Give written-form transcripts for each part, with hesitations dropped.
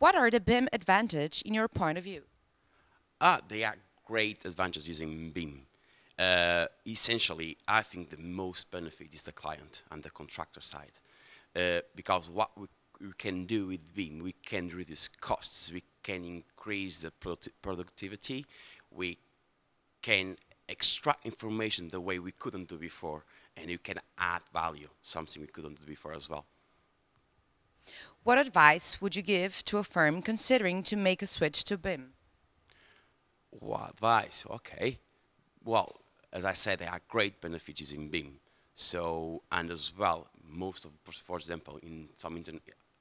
What are the BIM advantage in your point of view? They are great advantages using BIM. Essentially, I think the most benefit is the client and the contractor side. Because what we can do with BIM, we can reduce costs, we can increase the productivity, we can extract information the way we couldn't do before, and you can add value, something we couldn't do before as well. What advice would you give to a firm considering to make a switch to BIM? What advice? Okay. Well, as I said, there are great benefits using BIM. So, and as well, most of, for example, in some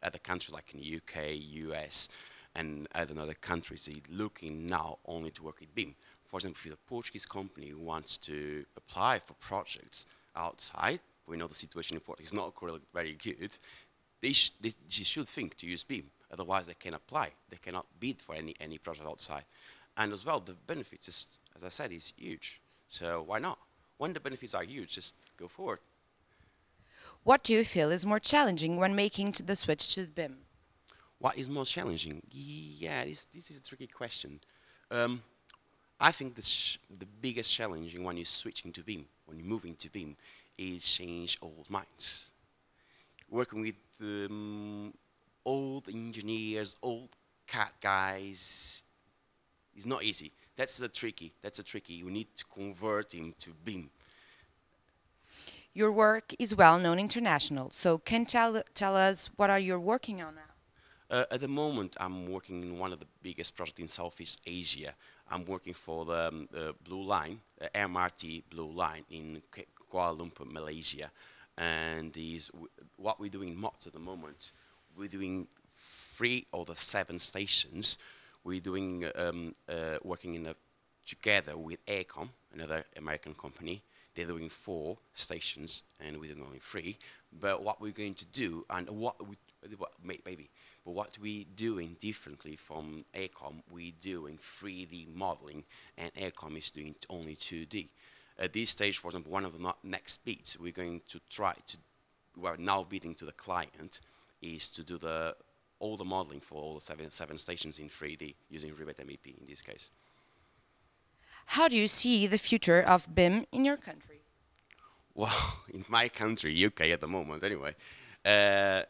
other countries like in the UK, US, and other countries, they're looking now only to work with BIM. For example, if a Portuguese company who wants to apply for projects outside, we know the situation in Portugal is not really very good, they should think to use BIM. Otherwise, they can apply. They cannot bid for any project outside. And as well, the benefits, is, as I said, is huge. So why not? When the benefits are huge, just go forward. What do you feel is more challenging when making the switch to BIM? What is most challenging? Yeah, this is a tricky question. Um, I think the biggest challenge when you're switching to BIM, when you're moving to BIM, is change old minds. Working with old engineers, old CAD guys, is not easy. That's the tricky. That's the tricky. You need to convert him to BIM. Your work is well known international, so can tell us what are you working on now? At the moment, I'm working in one of the biggest projects in Southeast Asia. I'm working for the Blue Line, MRT Blue Line in Kuala Lumpur, Malaysia. And what we're doing in MOTS at the moment, we're doing 3 of the 7 stations. We're doing working together with Aircom, another American company. They're doing 4 stations, and we're doing only 3. But what we're going to do, and what we're doing differently from Aircom, we're doing 3D modeling, and Aircom is doing only 2D. At this stage, for example, one of the next bids we're going to try to, we're now bidding to the client, is to do all the modeling for all the 7 stations in 3D using Rivet MEP in this case. How do you see the future of BIM in your country? Well, in my country, UK at the moment anyway, yeah,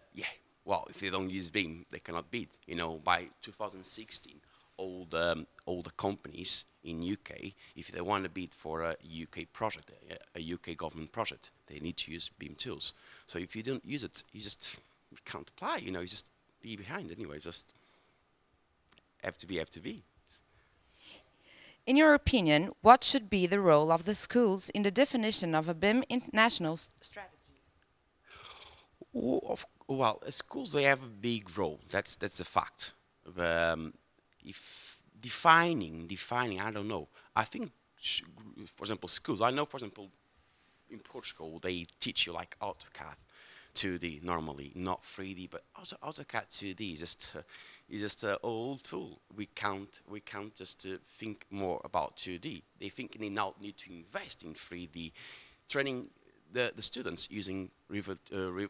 well, if they don't use BIM, they cannot bid. You know, by 2016, all the companies in UK, if they want to bid for a UK project, a UK government project, they need to use BIM tools. So if you don't use it, you just can't apply. You know, you just be behind anyway. Just have to be. In your opinion, what should be the role of the schools in the definition of a BIM international strategy? Well, schools they have a big role. That's a fact. If defining, I don't know. I think, for example, schools. I know, for example, in Portugal they teach you like AutoCAD 2D normally, not 3D, but also AutoCAD 2D is just an old tool. We can't just think more about 2D. They think they now need to invest in 3D, training the students using Rivet,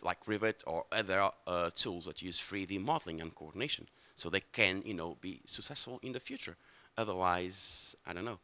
like Rivet or other tools that use 3D modeling and coordination, so they can be successful in the future. Otherwise, I don't know.